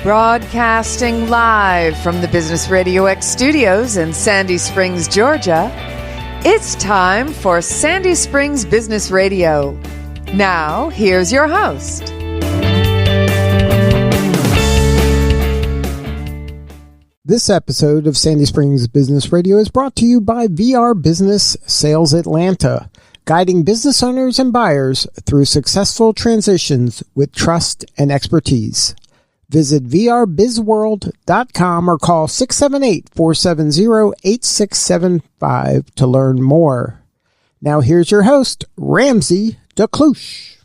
Broadcasting live from the Business RadioX studios in Sandy Springs, Georgia, it's time for Sandy Springs Business Radio. Now, here's your host. This episode of Sandy Springs Business Radio is brought to you by VR Business Sales Atlanta, guiding business owners and buyers through successful transitions with trust and expertise. Visit vrbizworld.com or call 678-470-8675 to learn more. Now here's your host, Ramzi Daklouche.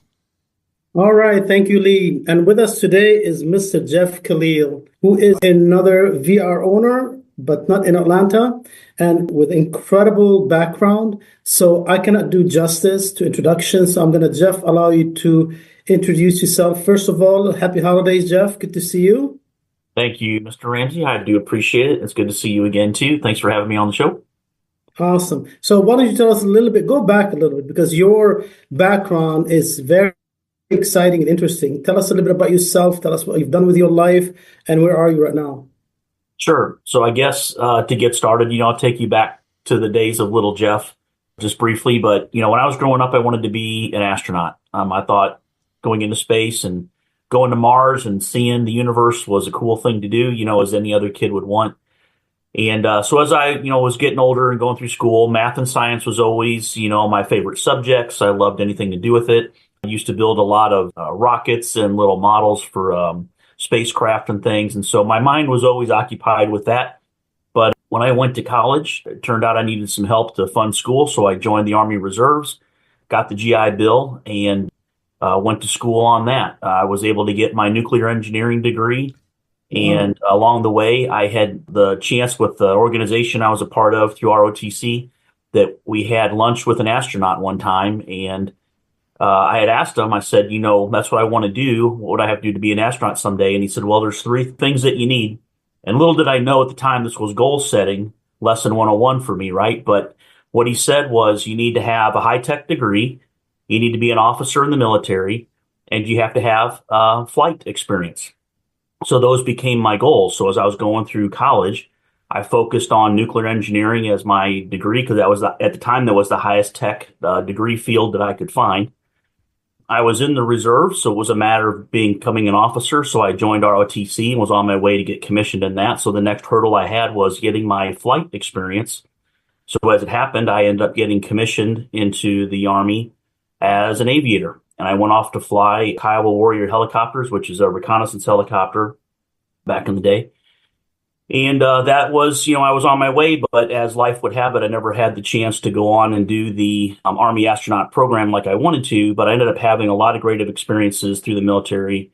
All right, thank you, Lee. And with us today is Mr. Jeff Kalil, who is another VR owner, but not in Atlanta, and with incredible background. So I cannot do justice to introductions. So I'm going to, Jeff, allow you to introduce yourself. First of all, happy holidays, Jeff. Good to see you. Thank you, Mr. Ramzi. I do appreciate it. It's good to see you again, too. Thanks for having me on the show. Awesome. So why don't you tell us a little bit, go back a little bit, because your background is very exciting and interesting. Tell us a little bit about yourself. Tell us what you've done with your life and where are you right now? Sure. So I guess to get started, I'll take you back to the days of little Jeff just briefly. But, when I was growing up, I wanted to be an astronaut. I thought going into space and going to Mars and seeing the universe was a cool thing to do, as any other kid would want. And so as I, was getting older and going through school, math and science was always, my favorite subjects. I loved anything to do with it. I used to build a lot of rockets and little models for spacecraft and things. And so my mind was always occupied with that. But when I went to college, it turned out I needed some help to fund school. So I joined the Army Reserves, got the GI Bill, and went to school on that. I was able to get my nuclear engineering degree. And along the way, I had the chance with the organization I was a part of through ROTC that we had lunch with an astronaut one time. And I had asked him, I said, that's what I want to do. What would I have to do to be an astronaut someday? And he said, well, there's 3 things that you need. And little did I know at the time this was goal setting, lesson 101 for me, right? But what he said was you need to have a high-tech degree, you need to be an officer in the military, and you have to have flight experience. So those became my goals. So as I was going through college, I focused on nuclear engineering as my degree because that was at the time that was the highest tech degree field that I could find. I was in the reserve, so it was a matter of becoming an officer. So I joined ROTC and was on my way to get commissioned in that. So the next hurdle I had was getting my flight experience. So as it happened, I ended up getting commissioned into the Army as an aviator. And I went off to fly Kiowa Warrior helicopters, which is a reconnaissance helicopter back in the day. And that was, I was on my way, but as life would have it, I never had the chance to go on and do the Army astronaut program like I wanted to, but I ended up having a lot of great experiences through the military.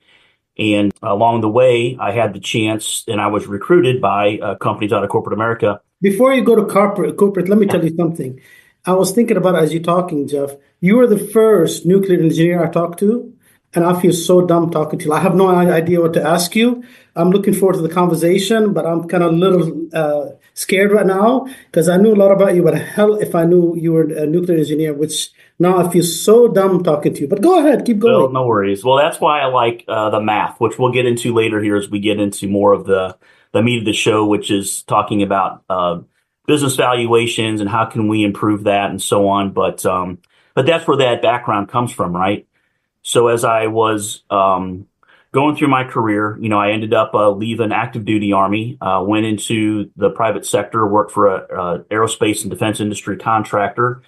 And along the way, I had the chance, and I was recruited by companies out of corporate America. Before you go to corporate, let me tell you something. I was thinking about it as you're talking, Jeff. You were the first nuclear engineer I talked to. And I feel so dumb talking to you. I have no idea what to ask you. I'm looking forward to the conversation, but I'm kind of a little scared right now because I knew a lot about you, but hell if I knew you were a nuclear engineer, which now I feel so dumb talking to you. But go ahead, keep going. Well, no worries. Well, that's why I like the math, which we'll get into later here as we get into more of the meat of the show, which is talking about business valuations and how can we improve that and so on. But that's where that background comes from, right? So as I was going through my career, I ended up leaving active duty Army, went into the private sector, worked for a aerospace and defense industry contractor,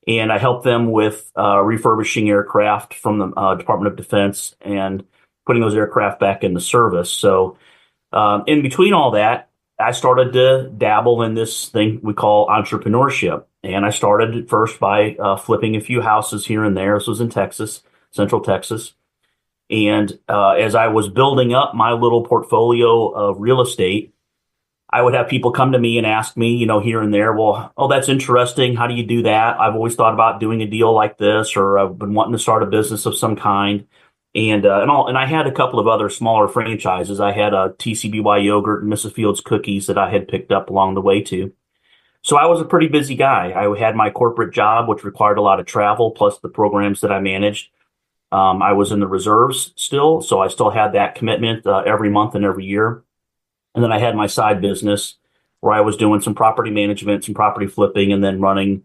and I helped them with refurbishing aircraft from the Department of Defense and putting those aircraft back into service. So in between all that, I started to dabble in this thing we call entrepreneurship. And I started first by flipping a few houses here and there. This was in Texas. Central Texas. And as I was building up my little portfolio of real estate, I would have people come to me and ask me, here and there, well, oh, that's interesting. How do you do that? I've always thought about doing a deal like this, or I've been wanting to start a business of some kind. And I had a couple of other smaller franchises. I had a TCBY yogurt and Mrs. Fields cookies that I had picked up along the way too. So I was a pretty busy guy. I had my corporate job, which required a lot of travel, plus the programs that I managed. I was in the reserves still, so I still had that commitment every month and every year. And then I had my side business where I was doing some property management, some property flipping, and then running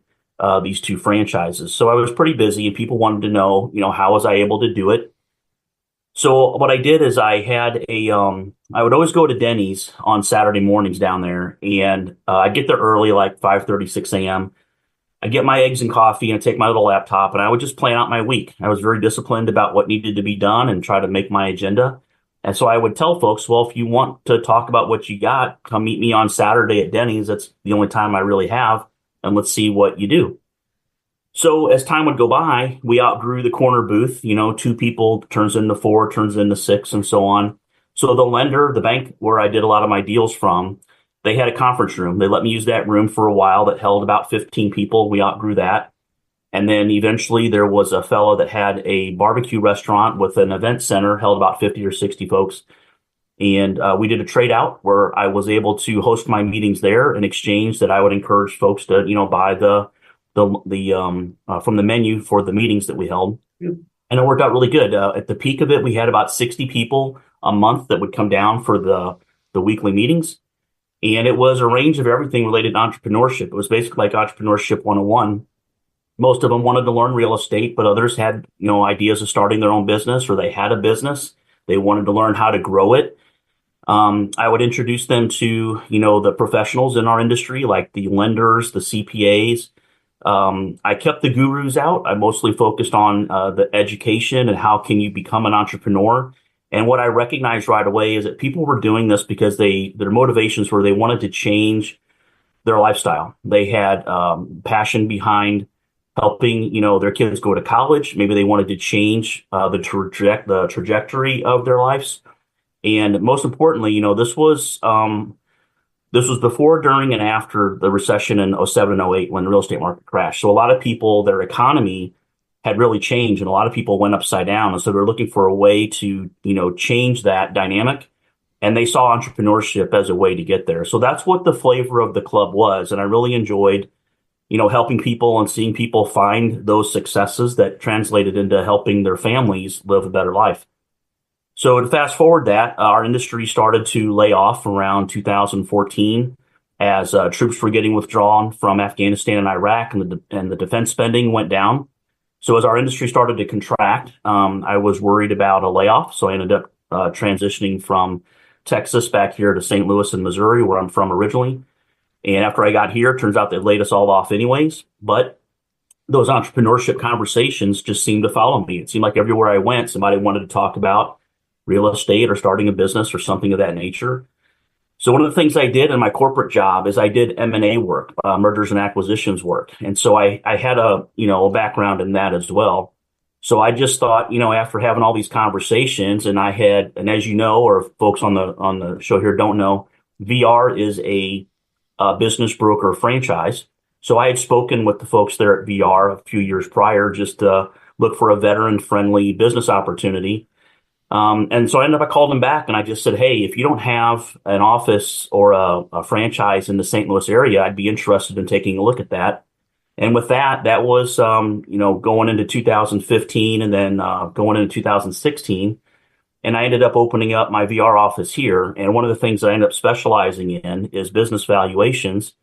these two franchises. So I was pretty busy, and people wanted to know, how was I able to do it? So what I did is I had I would always go to Denny's on Saturday mornings down there, and I'd get there early, like 5:30, 6 a.m. I get my eggs and coffee and take my little laptop, and I would just plan out my week. I was very disciplined about what needed to be done and try to make my agenda. And so I would tell folks, well, if you want to talk about what you got, come meet me on Saturday at Denny's. That's the only time I really have, and let's see what you do. So as time would go by, we outgrew the corner booth. 2 people turns into 4, turns into 6, and so on. So the lender, the bank where I did a lot of my deals from, they had a conference room. They let me use that room for a while that held about 15 people. We outgrew that. And then eventually there was a fellow that had a barbecue restaurant with an event center, held about 50 or 60 folks. And we did a trade out where I was able to host my meetings there in exchange that I would encourage folks to, buy from the menu for the meetings that we held. Yep. And it worked out really good. At the peak of it, we had about 60 people a month that would come down for the weekly meetings. And it was a range of everything related to entrepreneurship. It was basically like Entrepreneurship 101. Most of them wanted to learn real estate, but others had, ideas of starting their own business, or they had a business. They wanted to learn how to grow it. I would introduce them to, the professionals in our industry, like the lenders, the CPAs. I kept the gurus out. I mostly focused on the education and how can you become an entrepreneur. And what I recognized right away is that people were doing this because their motivations were they wanted to change their lifestyle. They had passion behind helping, their kids go to college. Maybe they wanted to change the trajectory of their lives. And most importantly, this was before, during, and after the recession in 07 and 08 when the real estate market crashed. So a lot of people, their economy had really changed, and a lot of people went upside down. And so they're looking for a way to, change that dynamic. And they saw entrepreneurship as a way to get there. So that's what the flavor of the club was. And I really enjoyed, helping people and seeing people find those successes that translated into helping their families live a better life. So to fast forward that, our industry started to lay off around 2014 as troops were getting withdrawn from Afghanistan and Iraq, and the defense spending went down. So as our industry started to contract, I was worried about a layoff. So I ended up transitioning from Texas back here to St. Louis and Missouri, where I'm from originally. And after I got here, it turns out they laid us all off anyways. But those entrepreneurship conversations just seemed to follow me. It seemed like everywhere I went, somebody wanted to talk about real estate or starting a business or something of that nature. So one of the things I did in my corporate job is I did M&A work, mergers and acquisitions work. And so I had a background in that as well. So I just thought, after having all these conversations, and as you know, or folks on the show here don't know, VR is a business broker franchise. So I had spoken with the folks there at VR a few years prior just to look for a veteran-friendly business opportunity. And so I called them back and I just said, hey, if you don't have an office or a franchise in the St. Louis area, I'd be interested in taking a look at that. And with that was, going into 2015 and then going into 2016. And I ended up opening up my VR office here. And one of the things I ended up specializing in is business valuations.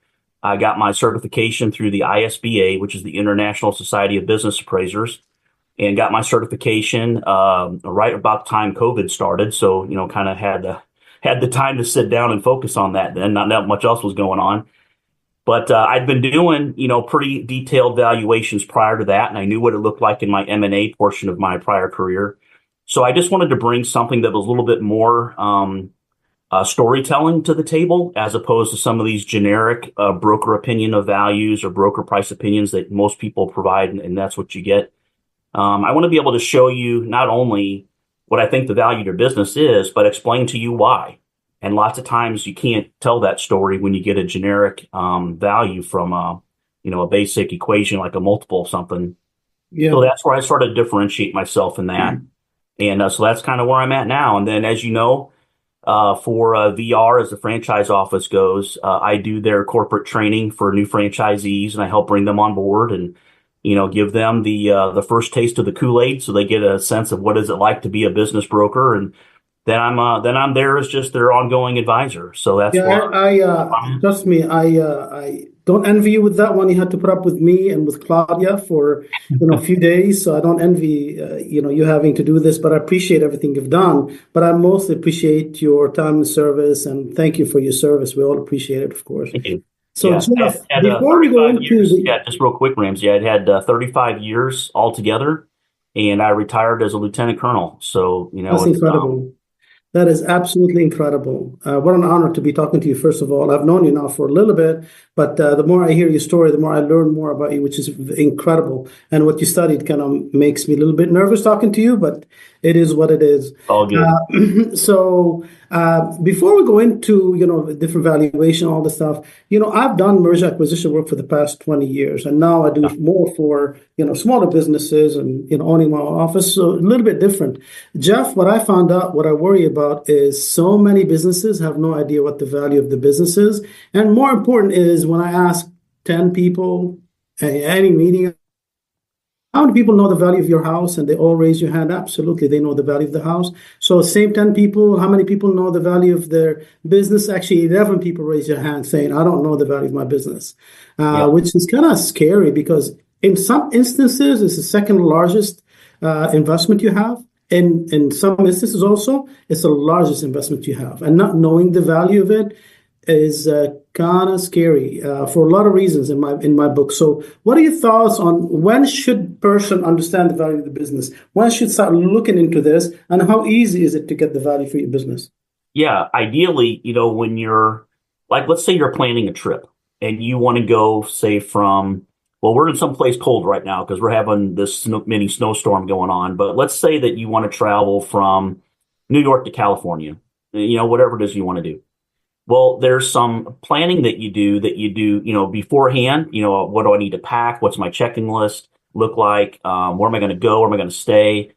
I got my certification through the ISBA, which is the International Society of Business Appraisers, and got my certification right about the time COVID started. So, kind of had the time to sit down and focus on that then. Not that much else was going on. But I'd been doing, pretty detailed valuations prior to that, and I knew what it looked like in my M&A portion of my prior career. So I just wanted to bring something that was a little bit more storytelling to the table, as opposed to some of these generic broker opinion of values or broker price opinions that most people provide, and that's what you get. I want to be able to show you not only what I think the value of your business is, but explain to you why. And lots of times you can't tell that story when you get a generic value from a basic equation like a multiple of something. Yeah. So that's where I started to differentiate myself in that. And so that's kind of where I'm at now. And then, as you know, for VR, as the franchise office goes, I do their corporate training for new franchisees, and I help bring them on board. And give them the first taste of the Kool-Aid so they get a sense of what is it like to be a business broker. And then I'm there as just their ongoing advisor. So that's Yeah, where trust me, I don't envy you with that one. You had to put up with me and with Claudia for, a few days. So I don't envy, you having to do this, but I appreciate everything you've done. But I mostly appreciate your time and service, and thank you for your service. We all appreciate it, of course. Thank you. So Yeah, Jeff, had before we go 35 into years. the, Yeah, just real quick, Ramsey. I had 35 years altogether, and I retired as a lieutenant colonel. So, that's it's incredible. That is absolutely incredible. What an honor to be talking to you, first of all. I've known you now for a little bit, but the more I hear your story, the more I learn more about you, which is incredible. And what you studied kind of makes me a little bit nervous talking to you, but it is what it is. all good. So before we go into, different valuation, all this stuff, I've done merger acquisition work for the past 20 years, and now I do more for, smaller businesses and, owning my own office. So a little bit different. Jeff, what I found out, what I worry about is so many businesses have no idea what the value of the business is. And more important is when I ask 10 people at any meeting, how many people know the value of your house? And they all raise your hand. Absolutely, they know the value of the house. So same 10 people, how many people know the value of their business? Actually, 11 people raise your hand saying, I don't know the value of my business, which is kind of scary because in some instances, it's the second largest investment you have. In some instances also, it's the largest investment you have. And not knowing the value of it is kind of scary for a lot of reasons in my book. So what are your thoughts on when should person understand the value of the business? When should start looking into this? And how easy is it to get the value for your business? Yeah, ideally, when you're like, let's say you're planning a trip and you want to go, say, well, we're in some place cold right now because we're having this mini snowstorm going on. But let's say that you want to travel from New York to California, whatever it is you want to do. Well, there's some planning that you do, beforehand. What do I need to pack? What's my checking list look like? Where am I going to go? Where am I going to stay?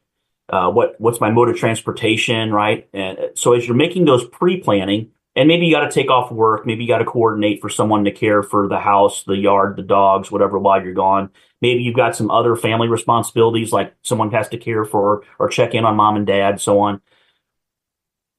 What's my mode of transportation, right? And so as you're making those pre-planning, and maybe you got to take off work, maybe you got to coordinate for someone to care for the house, the yard, the dogs, whatever, while you're gone. Maybe you've got some other family responsibilities, like someone has to care for or check in on mom and dad, so on.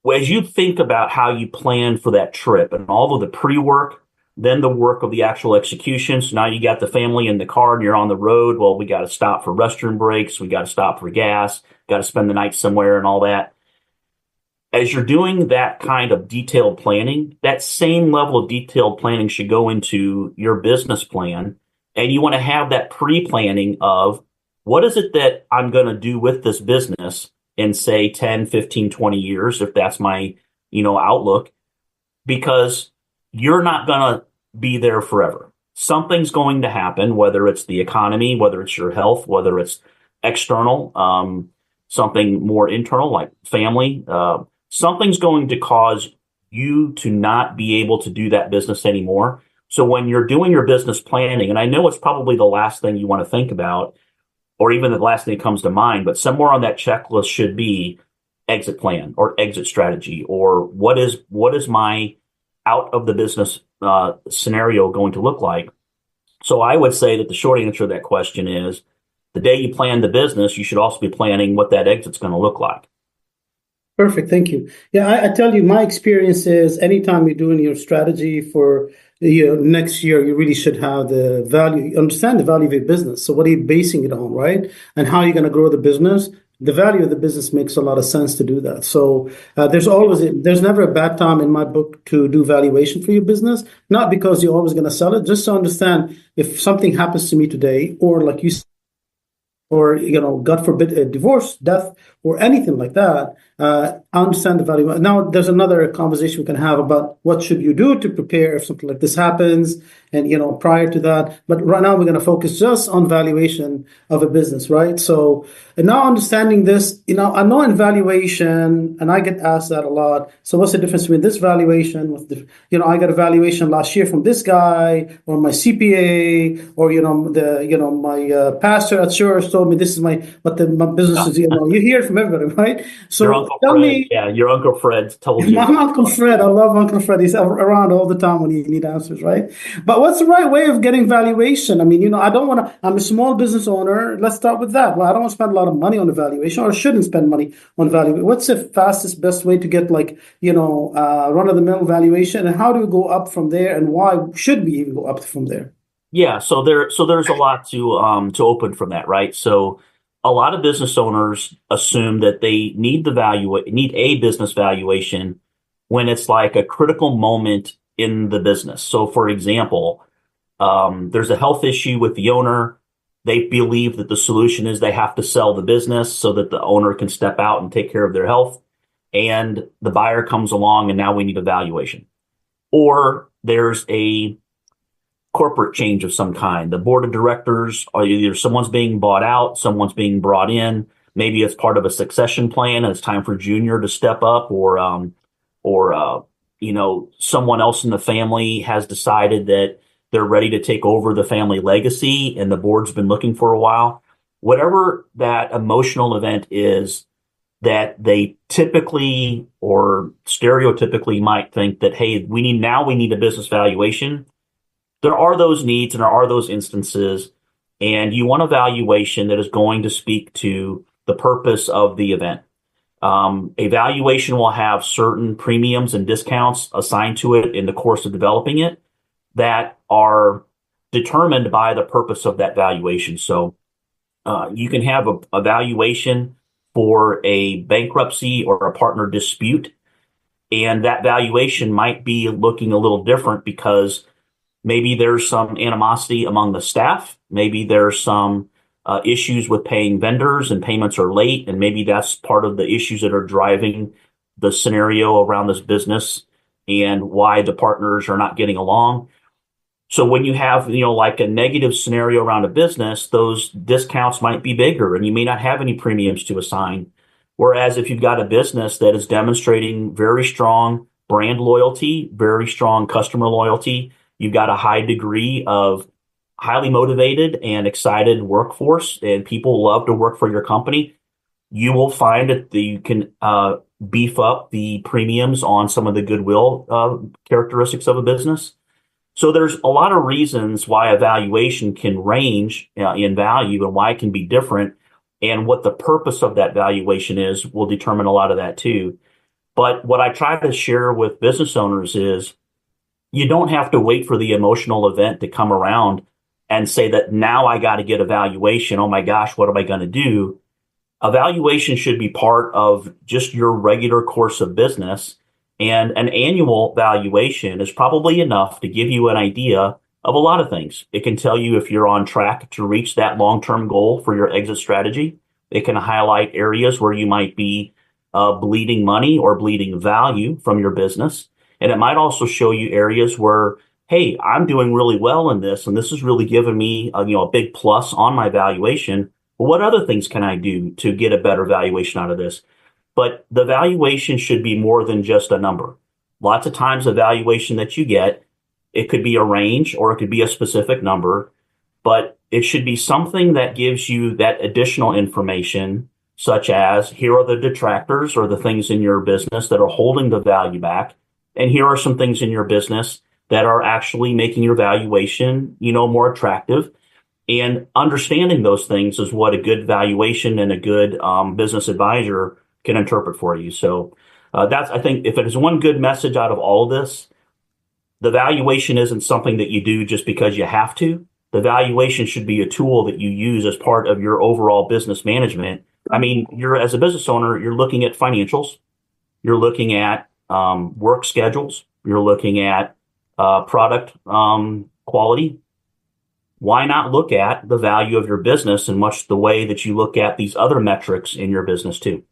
Well, as you think about how you plan for that trip and all of the pre-work, then the work of the actual execution. So now you got the family in the car and you're on the road. Well, we got to stop for restroom breaks. We got to stop for gas, got to spend the night somewhere and all that. As you're doing that kind of detailed planning, that same level of detailed planning should go into your business plan. And you want to have that pre-planning of what is it that I'm going to do with this business in, say, 10, 15, 20 years, if that's my, outlook, because you're not going to be there forever. Something's going to happen, whether it's the economy, whether it's your health, whether it's external, something more internal like family. Something's going to cause you to not be able to do that business anymore. So when you're doing your business planning, and I know it's probably the last thing you want to think about, or even the last thing that comes to mind, but somewhere on that checklist should be exit plan or exit strategy, or what is my out of the business scenario going to look like? So I would say that the short answer to that question is the day you plan the business, you should also be planning what that exit's going to look like. Perfect. Thank you. Yeah, I tell you, my experience is anytime you're doing your strategy for next year, you really should have the value, understand the value of your business. So what are you basing it on, right? And how are you going to grow the business? The value of the business makes a lot of sense to do that. So there's never a bad time in my book to do valuation for your business, not because you're always going to sell it, just to understand if something happens to me today, or like you said, or, God forbid, a divorce, death, or anything like that, I understand the value. Now, there's another conversation we can have about what should you do to prepare if something like this happens, and, prior to that. But right now, we're going to focus just on valuation of a business, right? So, and now understanding this, I know in valuation, and I get asked that a lot. So what's the difference between this valuation with I got a valuation last year from this guy, or my CPA, or, my pastor at church told me this is my business is, you hear it from everybody, right? So Uncle tell Fred, me, yeah, your Uncle Fred told you. my Uncle Fred, I love Uncle Fred. He's around all the time when you need answers, right? But what's the right way of getting valuation? I mean, I don't want to, I'm a small business owner. Let's start with that. Well, I don't want to spend a lot of money on evaluation or shouldn't spend money on valuation. What's the fastest, best way to get run-of-the-mill valuation? And how do we go up from there? And why should we even go up from there? Yeah, so there's a lot to open from that, right? So a lot of business owners assume that they need a business valuation when it's like a critical moment in the business. So for example, there's a health issue with the owner. They believe that the solution is they have to sell the business so that the owner can step out and take care of their health. And the buyer comes along and now we need a valuation. Or there's a corporate change of some kind. The board of directors, or either someone's being bought out, someone's being brought in. Maybe it's part of a succession plan, and it's time for junior to step up, or someone else in the family has decided that they're ready to take over the family legacy, and the board's been looking for a while. Whatever that emotional event is that they typically or stereotypically might think that, hey, we need a business valuation. There are those needs and there are those instances, and you want a valuation that is going to speak to the purpose of the event. A valuation will have certain premiums and discounts assigned to it in the course of developing it that are determined by the purpose of that valuation. So you can have a valuation for a bankruptcy or a partner dispute, and that valuation might be looking a little different because maybe there's some animosity among the staff. Maybe there's some issues with paying vendors and payments are late. And maybe that's part of the issues that are driving the scenario around this business and why the partners are not getting along. So when you have, like a negative scenario around a business, those discounts might be bigger and you may not have any premiums to assign. Whereas if you've got a business that is demonstrating very strong brand loyalty, very strong customer loyalty, you've got a high degree of highly motivated and excited workforce, and people love to work for your company. You will find that you can beef up the premiums on some of the goodwill characteristics of a business. So there's a lot of reasons why a valuation can range in value and why it can be different. And what the purpose of that valuation is will determine a lot of that too. But what I try to share with business owners is, you don't have to wait for the emotional event to come around and say that now I got to get a valuation. Oh my gosh, what am I going to do? A valuation should be part of just your regular course of business. And an annual valuation is probably enough to give you an idea of a lot of things. It can tell you if you're on track to reach that long-term goal for your exit strategy. It can highlight areas where you might be bleeding money or bleeding value from your business. And it might also show you areas where, hey, I'm doing really well in this, and this is really giving me a big plus on my valuation. Well, what other things can I do to get a better valuation out of this? But the valuation should be more than just a number. Lots of times the valuation that you get, it could be a range or it could be a specific number, but it should be something that gives you that additional information, such as here are the detractors or the things in your business that are holding the value back. And here are some things in your business that are actually making your valuation, more attractive. And understanding those things is what a good valuation and a good business advisor can interpret for you. So I think if it is one good message out of all of this, the valuation isn't something that you do just because you have to. The valuation should be a tool that you use as part of your overall business management. I mean, as a business owner, you're looking at financials, you're looking at work schedules, you're looking at product quality. Why not look at the value of your business in much the way that you look at these other metrics in your business too?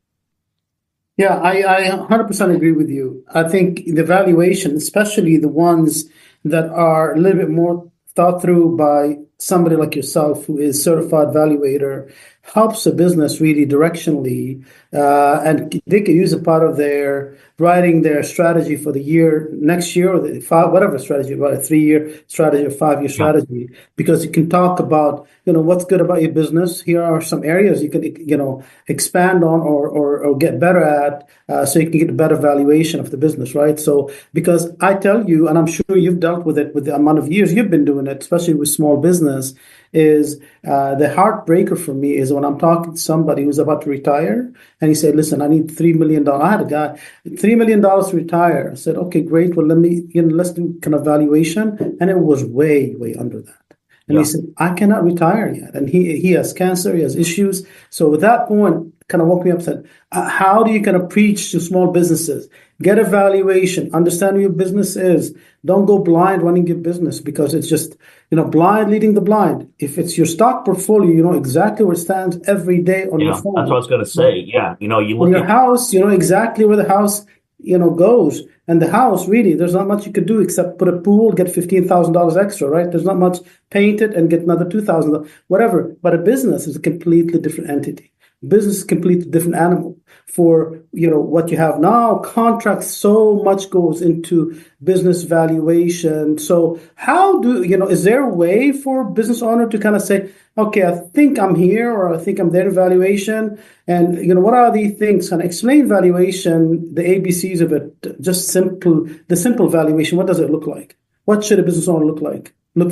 Yeah, I 100% agree with you. I think the valuation, especially the ones that are a little bit more thought through by somebody like yourself who is certified valuator helps a business really directionally, and they can use a part of their writing their strategy for the year next year, or the whatever strategy, about a 3-year strategy or 5-year strategy, because you can talk about, what's good about your business. Here are some areas you can, expand on or get better at, so you can get a better valuation of the business, right? So, because I tell you, and I'm sure you've dealt with it with the amount of years you've been doing it, especially with small business, is the heartbreaker for me is when I'm talking to somebody who's about to retire and he said, listen, I need $3 million. I had a guy, $3 million to retire. I said, okay, great. Well, let's do kind of valuation. And it was way, way under that. And he said, I cannot retire yet. And he has cancer, he has issues. So at that point, kind of woke me up and said, how do you kind of preach to small businesses? Get a valuation, understand who your business is. Don't go blind running your business, because it's just, blind leading the blind. If it's your stock portfolio, you know exactly where it stands every day on your phone. That's what I was going to say. Yeah. You look on your house, you know exactly where the house, goes. And the house, really, there's not much you could do except put a pool, get $15,000 extra, right? There's not much, paint it and get another $2,000, whatever. But a business is a completely different entity. Business is a completely different animal. For, what you have now, contracts, so much goes into business valuation. So how is there a way for a business owner to kind of say, okay, I think I'm here, or I think I'm there in valuation, and what are these things? Kind of explain valuation, the ABCs of it, the simple valuation. What does it look like? What should a business owner look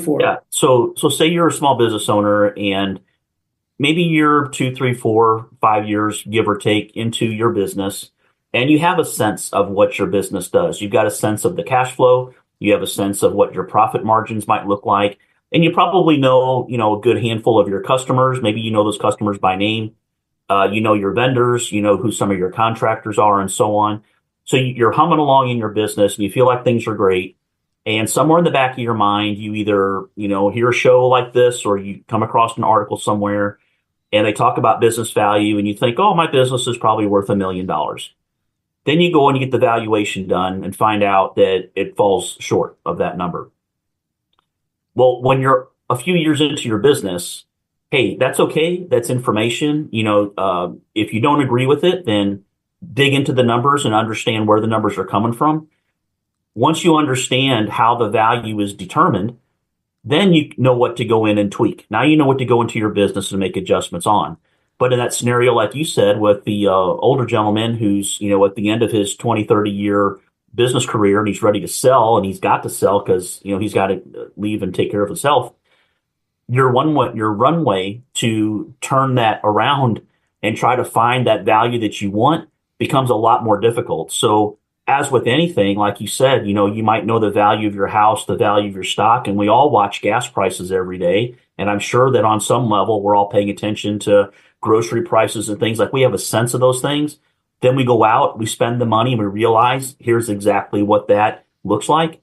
for? Yeah. So say you're a small business owner, and maybe you're 2, 3, 4, 5 years, give or take, into your business, and you have a sense of what your business does. You've got a sense of the cash flow. You have a sense of what your profit margins might look like. And you probably know, a good handful of your customers. Maybe you know those customers by name. You know your vendors, who some of your contractors are, and so on. So you're humming along in your business and you feel like things are great. And somewhere in the back of your mind, you either, hear a show like this, or you come across an article somewhere and they talk about business value and you think, oh, my business is probably worth $1 million. Then you go and you get the valuation done and find out that it falls short of that number. Well, when you're a few years into your business, hey, that's okay. That's information. If you don't agree with it, then dig into the numbers and understand where the numbers are coming from. Once you understand how the value is determined, then you know what to go in and tweak. Now you know what to go into your business and make adjustments on. But in that scenario, like you said, with the older gentleman who's, at the end of his 20, 30-year business career, and he's ready to sell, and he's got to sell because, he's got to leave and take care of himself. Your runway to turn that around and try to find that value that you want becomes a lot more difficult. So as with anything, like you said, you might know the value of your house, the value of your stock, and we all watch gas prices every day. And I'm sure that on some level, we're all paying attention to grocery prices and things. Like, we have a sense of those things. Then we go out, we spend the money, and we realize here's exactly what that looks like.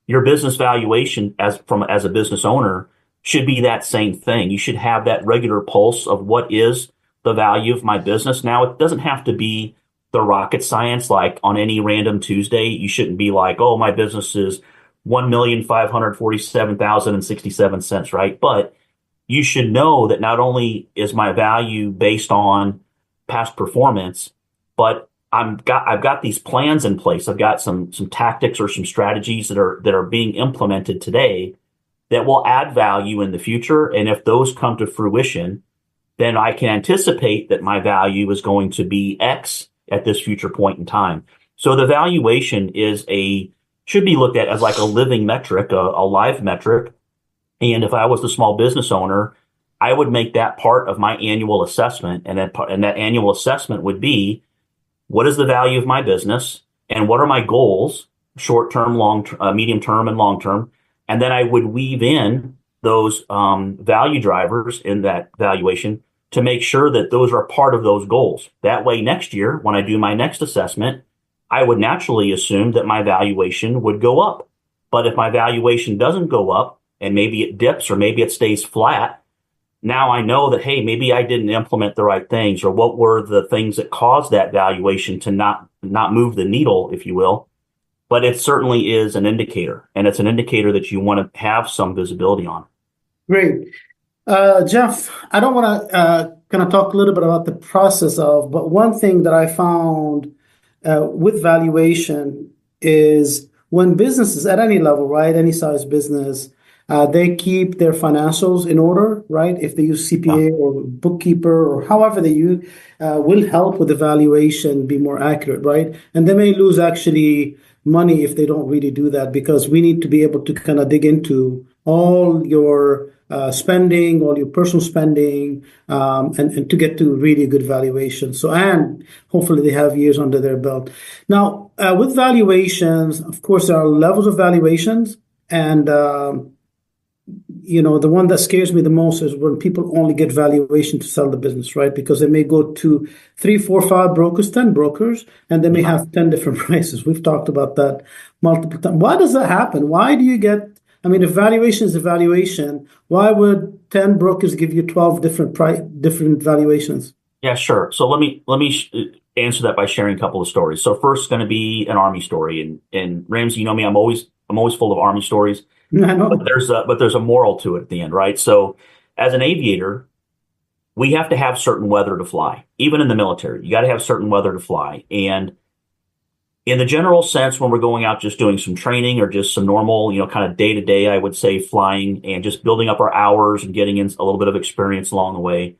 Your business valuation as a business owner should be that same thing. You should have that regular pulse of what is the value of my business. Now, it doesn't have to be the rocket science. Like on any random Tuesday, you shouldn't be like, oh, my business is $1,547,067, right? But you should know that not only is my value based on past performance, but I've got these plans in place. I've got some tactics or some strategies that are being implemented today that will add value in the future. And if those come to fruition, then I can anticipate that my value is going to be X at this future point in time. So the valuation should be looked at as like a living metric, a live metric. And if I was the small business owner, I would make that part of my annual assessment. And that annual assessment would be, what is the value of my business? And what are my goals, short-term, medium-term, and long-term? And then I would weave in those value drivers in that valuation to make sure that those are part of those goals. That way, next year, when I do my next assessment, I would naturally assume that my valuation would go up. But if my valuation doesn't go up, and maybe it dips or maybe it stays flat, now I know that, hey, maybe I didn't implement the right things, or what were the things that caused that valuation to not move the needle, if you will. But it certainly is an indicator, and it's an indicator that you want to have some visibility on. Great. Jeff, I don't want to kind of talk a little bit about the process of, but one thing that I found with valuation is when businesses at any level, right, any size business, they keep their financials in order, right? If they use CPA or bookkeeper or however they use, will help with the valuation be more accurate, right? And they may lose actually money if they don't really do that, because we need to be able to kind of dig into all your spending, all your personal spending, and to get to really good valuation. So, and hopefully they have years under their belt. Now, with valuations, of course, there are levels of valuations, and the one that scares me the most is when people only get valuation to sell the business, right? Because they may go to 3, 4, 5 brokers, 10 brokers, and they may have 10 different prices. We've talked about that multiple times. Why does that happen? Why do you get, I mean, if valuation is a valuation, why would 10 brokers give you 12 different valuations? Yeah, sure. So let me answer that by sharing a couple of stories. So first, going to be an Army story, and Ramzi, you know me, I'm always full of Army stories. I know. But there's a moral to it at the end, right? So as an aviator, we have to have certain weather to fly. Even in the military, you got to have certain weather to fly. And in the general sense, when we're going out just doing some training or just some normal, kind of day to day, I would say flying and just building up our hours and getting in a little bit of experience along the way.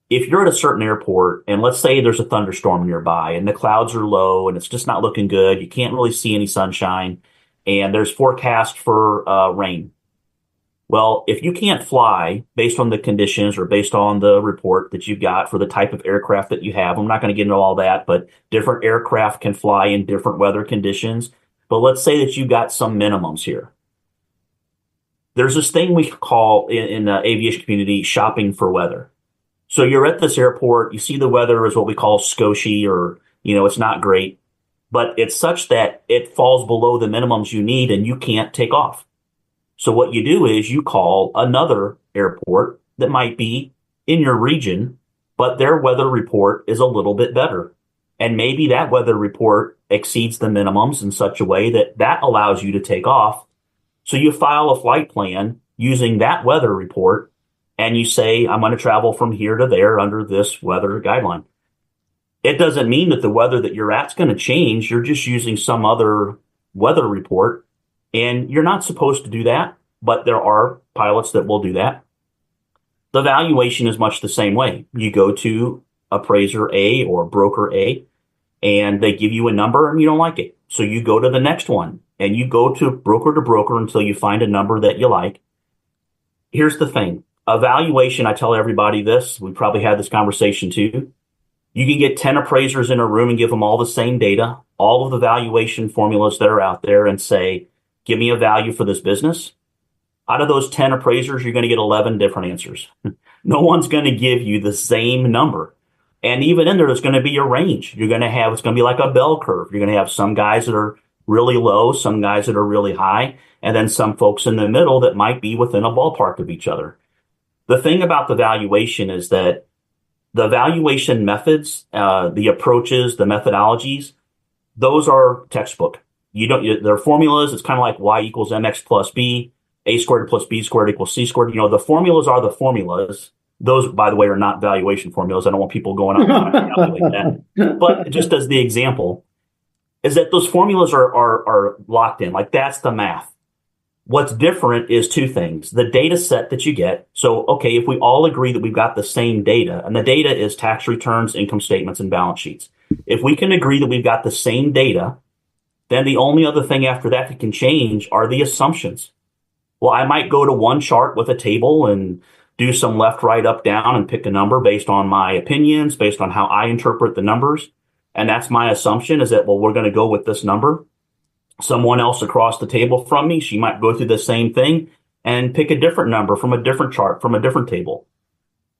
If you're at a certain airport and let's say there's a thunderstorm nearby and the clouds are low and it's just not looking good, you can't really see any sunshine, and there's forecast for rain. Well, if you can't fly based on the conditions or based on the report that you've got for the type of aircraft that you have, I'm not going to get into all that, but different aircraft can fly in different weather conditions. But let's say that you've got some minimums here. There's this thing we call in the aviation community shopping for weather. So you're at this airport, you see the weather is what we call scoshy, or, it's not great. But it's such that it falls below the minimums you need and you can't take off. So what you do is you call another airport that might be in your region, but their weather report is a little bit better. And maybe that weather report exceeds the minimums in such a way that allows you to take off. So you file a flight plan using that weather report and you say, I'm going to travel from here to there under this weather guideline. It doesn't mean that the weather that you're at's going to change. You're just using some other weather report, and you're not supposed to do that, but there are pilots that will do that. The valuation is much the same way. You go to appraiser A or broker A, and they give you a number and you don't like it. So you go to the next one, and you go to broker until you find a number that you like. Here's the thing. A valuation, I tell everybody this, we probably had this conversation too. You can get 10 appraisers in a room and give them all the same data, all of the valuation formulas that are out there, and say, give me a value for this business. Out of those 10 appraisers, you're going to get 11 different answers. No one's going to give you the same number. And even in there's going to be a range. It's going to be like a bell curve. You're going to have some guys that are really low, some guys that are really high, and then some folks in the middle that might be within a ballpark of each other. The thing about the valuation is that the valuation methods, the approaches, the methodologies, those are textbook. They're formulas. It's kind of like y equals mx plus b, a squared plus b squared equals c squared. The formulas are the formulas. Those, by the way, are not valuation formulas. I don't want people going out and calculating that. But just as the example, is that those formulas are locked in. Like that's the math. What's different is two things. The data set that you get. So, okay, if we all agree that we've got the same data, and the data is tax returns, income statements, and balance sheets. If we can agree that we've got the same data, then the only other thing after that can change are the assumptions. Well, I might go to one chart with a table and do some left, right, up, down, and pick a number based on my opinions, based on how I interpret the numbers. And that's my assumption, is that, well, we're going to go with this number. Someone else across the table from me, she might go through the same thing and pick a different number from a different chart, from a different table.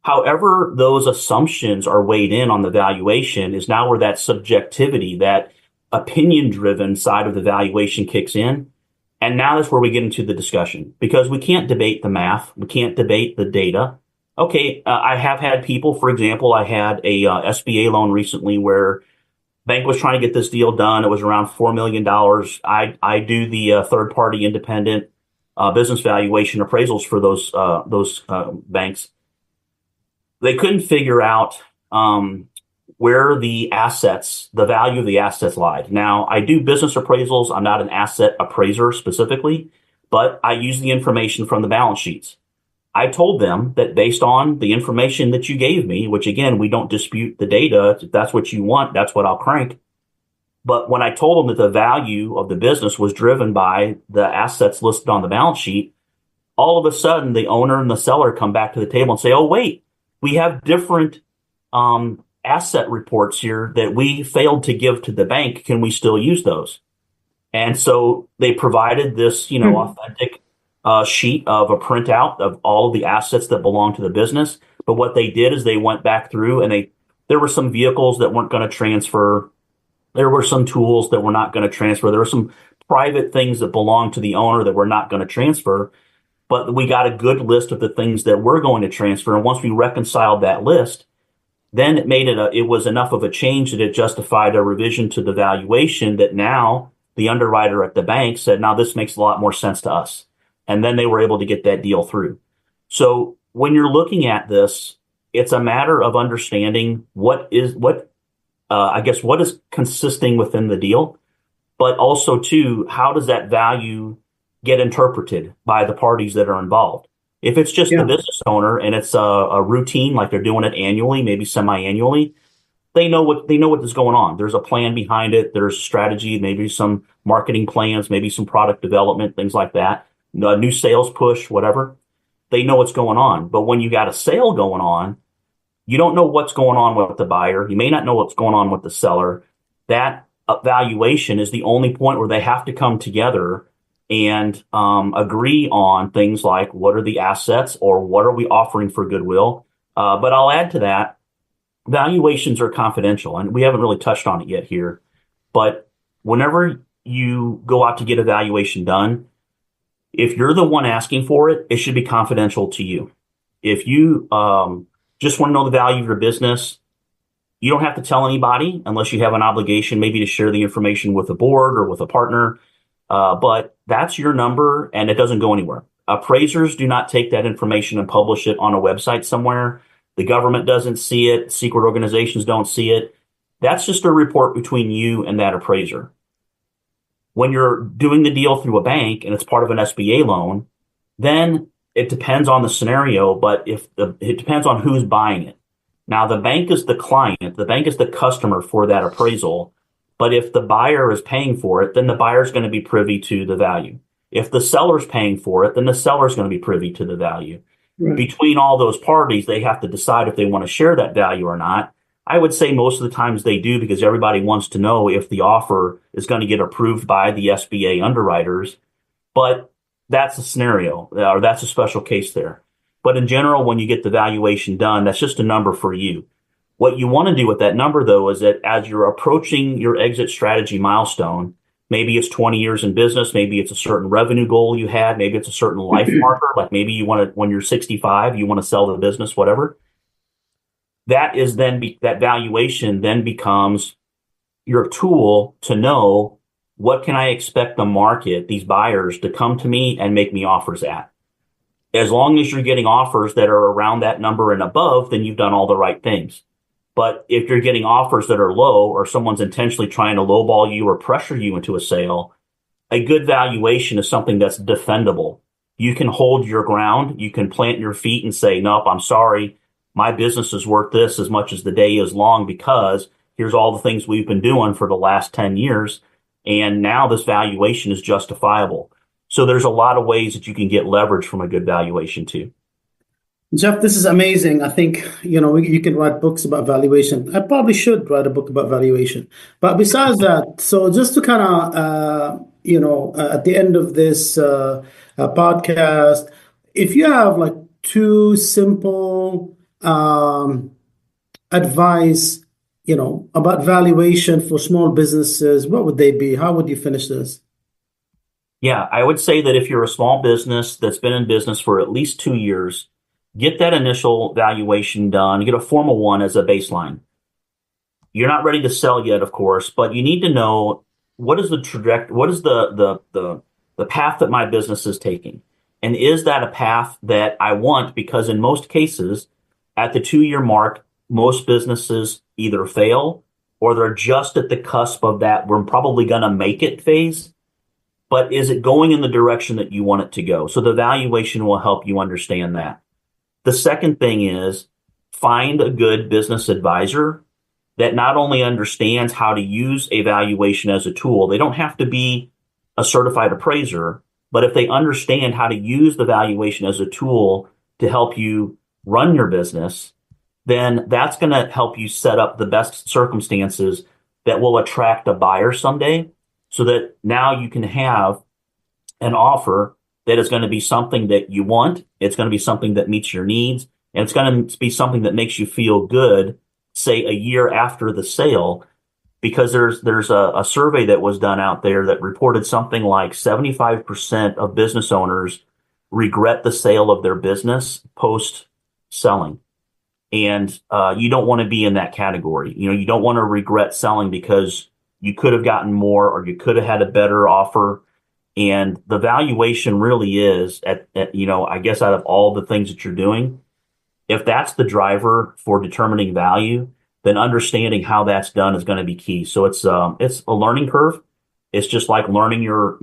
However, those assumptions are weighed in on the valuation is now where that subjectivity, that opinion-driven side of the valuation kicks in. And now that's where we get into the discussion, because we can't debate the math. We can't debate the data. Okay, I have had people, for example, I had a SBA loan recently where bank was trying to get this deal done. It was around $4 million. I do the third-party independent business valuation appraisals for those banks. They couldn't figure out where the value of the assets lied. Now, I do business appraisals. I'm not an asset appraiser specifically, but I use the information from the balance sheets. I told them that based on the information that you gave me, which again, we don't dispute the data. If that's what you want, that's what I'll crank. But when I told them that the value of the business was driven by the assets listed on the balance sheet, all of a sudden the owner and the seller come back to the table and say, oh, wait, we have different asset reports here that we failed to give to the bank. Can we still use those? And so they provided this, authentic sheet of a printout of all of the assets that belong to the business. But what they did is they went back through and there were some vehicles that weren't going to transfer. There were some tools that were not going to transfer. There were some private things that belonged to the owner that were not going to transfer. But we got a good list of the things that were going to transfer. And once we reconciled that list, then it was enough of a change that it justified a revision to the valuation that now the underwriter at the bank said, now this makes a lot more sense to us. And then they were able to get that deal through. So when you're looking at this, it's a matter of understanding what is consisting within the deal, but also too, how does that value get interpreted by the parties that are involved? If it's just the business owner and it's a routine, like they're doing it annually, maybe semi-annually, they know what is going on. There's a plan behind it. There's strategy, maybe some marketing plans, maybe some product development, things like that. A new sales push, whatever. They know what's going on. But when you got a sale going on, you don't know what's going on with the buyer. You may not know what's going on with the seller. That valuation is the only point where they have to come together and agree on things like what are the assets or what are we offering for goodwill. But I'll add to that, valuations are confidential, and we haven't really touched on it yet here. But whenever you go out to get a valuation done, if you're the one asking for it, it should be confidential to you. If you just want to know the value of your business, you don't have to tell anybody unless you have an obligation maybe to share the information with a board or with a partner. But that's your number and it doesn't go anywhere. Appraisers do not take that information and publish it on a website somewhere. The government doesn't see it. Secret organizations don't see it. That's just a report between you and that appraiser. When you're doing the deal through a bank and it's part of an SBA loan, then it depends on the scenario, but it depends on who's buying it. Now, the bank is the client, the bank is the customer for that appraisal. But if the buyer is paying for it, then the buyer is going to be privy to the value. If the seller's paying for it, then the seller is going to be privy to the value. Right. Between all those parties, they have to decide if they want to share that value or not. I would say most of the times they do because everybody wants to know if the offer is going to get approved by the SBA underwriters. But that's a scenario, or that's a special case there. But in general, when you get the valuation done, that's just a number for you. What you want to do with that number, though, is that as you're approaching your exit strategy milestone, maybe it's 20 years in business, maybe it's a certain revenue goal you had, maybe it's a certain life marker, like maybe you want to, when you're 65, you want to sell the business, whatever. That is then that valuation then becomes your tool to know what can I expect the market, these buyers, to come to me and make me offers at. As long as you're getting offers that are around that number and above, then you've done all the right things. But if you're getting offers that are low or someone's intentionally trying to lowball you or pressure you into a sale, a good valuation is something that's defendable. You can hold your ground. You can plant your feet and say, nope, I'm sorry. My business is worth this as much as the day is long because here's all the things we've been doing for the last 10 years. And now this valuation is justifiable. So there's a lot of ways that you can get leverage from a good valuation too. Jeff, this is amazing. I think, you can write books about valuation. I probably should write a book about valuation. But besides that, so just to kind of, at the end of this podcast, if you have like two simple advice, about valuation for small businesses, what would they be? How would you finish this? Yeah, I would say that if you're a small business that's been in business for at least 2 years, get that initial valuation done, get a formal one as a baseline. You're not ready to sell yet, of course, but you need to know what is the trajectory, what is the path that my business is taking. And is that a path that I want? Because in most cases, at the 2-year mark, most businesses either fail or they're just at the cusp of that we're probably going to make it phase. But is it going in the direction that you want it to go? So the valuation will help you understand that. The second thing is find a good business advisor that not only understands how to use a valuation as a tool. They don't have to be a certified appraiser, but if they understand how to use the valuation as a tool to help you run your business, then that's going to help you set up the best circumstances that will attract a buyer someday, so that now you can have an offer that is going to be something that you want. It's going to be something that meets your needs, and it's going to be something that makes you feel good, say a year after the sale, because there's a survey that was done out there that reported something like 75% of business owners regret the sale of their business post selling. And you don't want to be in that category. You don't want to regret selling because you could have gotten more or you could have had a better offer. And the valuation really is at I guess out of all the things that you're doing, if that's the driver for determining value, then understanding how that's done is going to be key. So it's a learning curve. It's just like learning your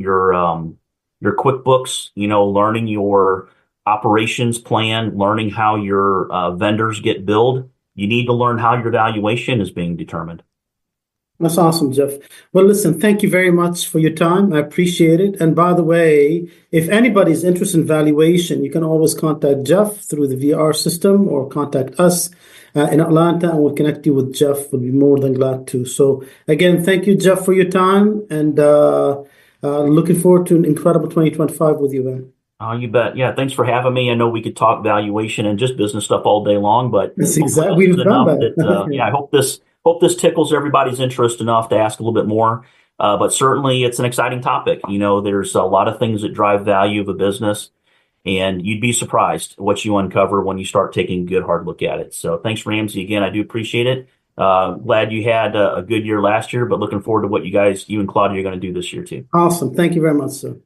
QuickBooks, learning your operations plan, learning how your vendors get billed. You need to learn how your valuation is being determined. That's awesome, Jeff. Well, listen, thank you very much for your time. I appreciate it. And by the way, if anybody's interested in valuation, you can always contact Jeff through the VR system or contact us in Atlanta, and we'll connect you with Jeff. We'll be more than glad to. So again, thank you, Jeff, for your time, and looking forward to an incredible 2025 with you, man. Oh, you bet. Yeah, thanks for having me. I know we could talk valuation and just business stuff all day long, but that's exactly we've done that. I hope this tickles everybody's interest enough to ask a little bit more. But certainly it's an exciting topic. There's a lot of things that drive value of a business, and you'd be surprised what you uncover when you start taking a good hard look at it. So thanks, Ramzi. Again, I do appreciate it. Glad you had a good year last year, but looking forward to what you and Claudia are going to do this year too. Awesome. Thank you very much, sir.